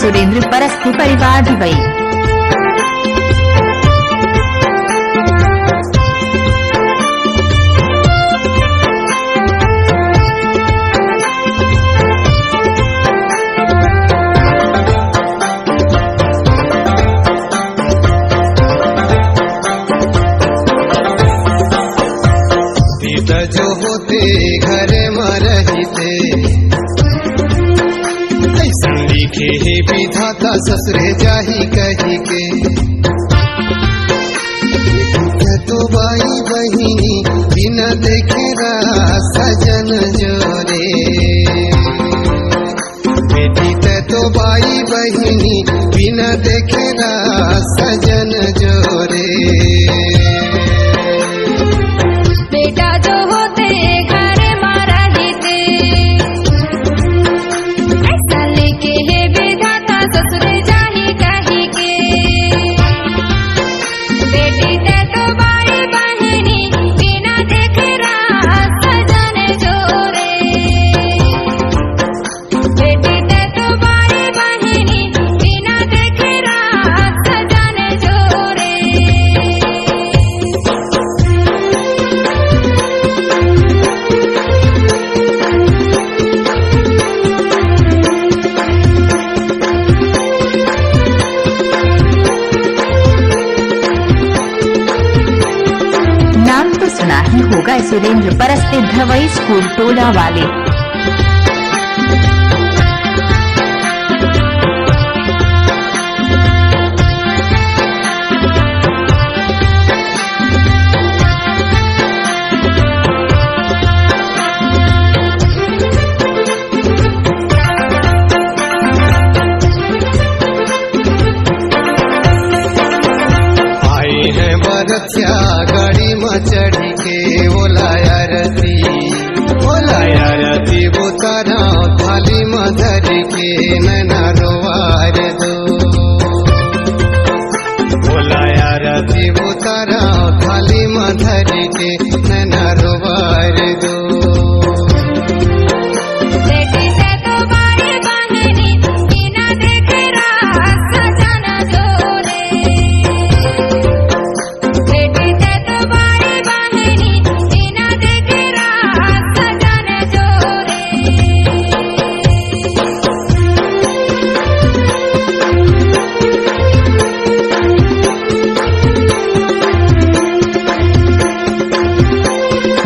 सुरेंद्र परस्ती परिवार दुबई। जो होते घरे में रहते ऐसा लिखे हे विधाता ससुरे जाही कही के तो भाई बहिनी बिना देखे सजन जोरे बेटी तो भाई बहिनी बिना देखे सजन जोरे बेटा जो होते घर मारा जीते ऐसा लेके है विधाता ससुरे जाही कही के बेटी ते तो भाई बहनी बिना देखे सजन जोरे बेटी ते तो भाई बहनी बिना देखे सजन जोरे। नाम तो सुना ही होगा सुरेंद्र परस्ती धवई स्कूल टोला वाले। बरथिया गाड़ी में चढ़ी के ओलाया रती बुतारा थाली में धर के नैना रोवार दो ओलाया रती बुतारा थाली में धर के नैना रोवार दो।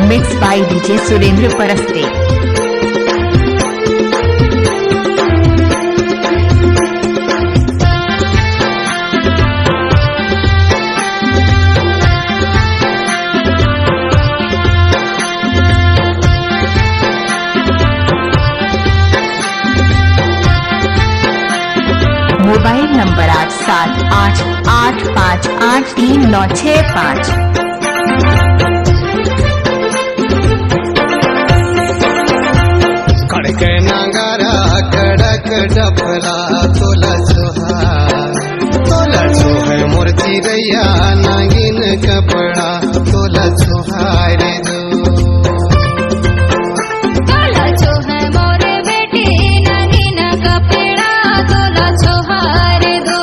मिक्स बाय डीजे सुरेंद्र परस्ती। Mobile number 8788583965। कड़के नांगारा कड़क डफरा तोला चोहर मूर्ति रैया नागिन कपड़ा तोला चोहार दो तोला चोहर मोरे बेटी नागिन कपड़ा तोला चोहार दो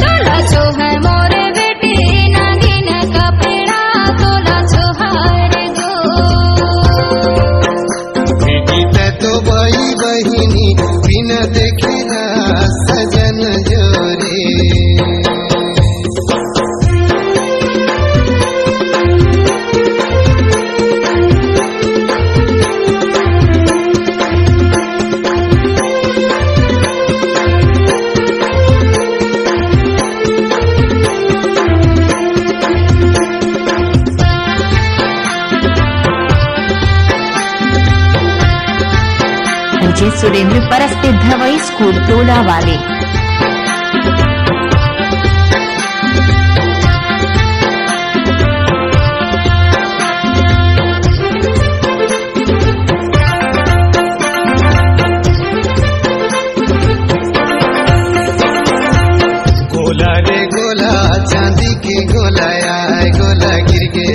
तोला चोहर मोरे बेटी नागिन कपड़ा तोला चोहार दो। तो भाई बहिनी बिना देखे सजन जोरे डीजे सुरेंद्र परस्ती धवई स्कूल टोला वाले। गोला रे गोला चांदी के गोला आए गोला गिर गे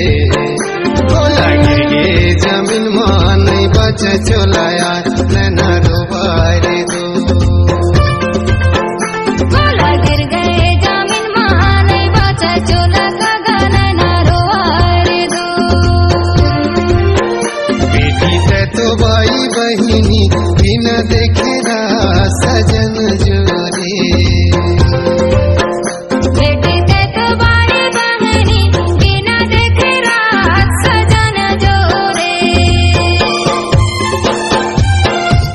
जमीन में नहीं बच चोलाया नैना रोबारे दो बहिनी बिना देखेरा सजन जोरे बेटी तेतबारी बहनी बिना देखे रात सजन जोरे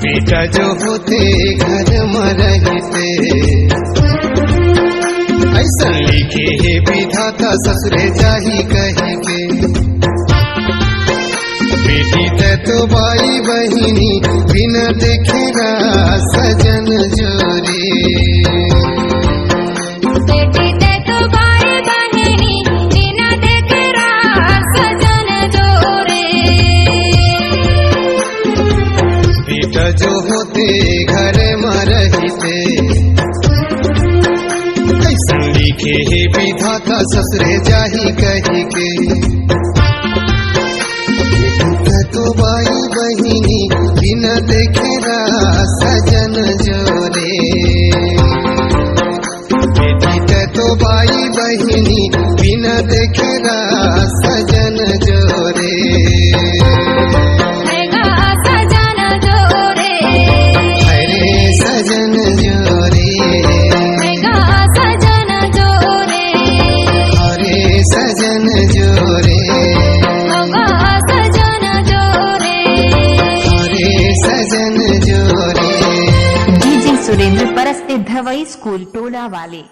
बेटा जो होते घर में रहते ऐसा लिखे है विधाता ससुरे जाही कहे के बेटी ते तो भाई बहिनी बिना देखेरा सजन जोरे बेटी तेतबारी बहनी बिना देखे रात सजन जोरे बेटा जो होते घर में रहते ऐसा लिखे है विधाता ससुरे जाही कही के बेटी तो भाई बहिनी बिना देखेरा सजन जोरे बेटी तो भाई बहिनी बिना देखेरा सजन जोरे हैगा सजन जोरे अरे सजन जोरे हैगा सजन जोरे अरे सजन जोरे होगा सजन जोरे अरे सजन जोरे डीजे सुरेंद्र परस्ते धवई स्कूल टोला वाले।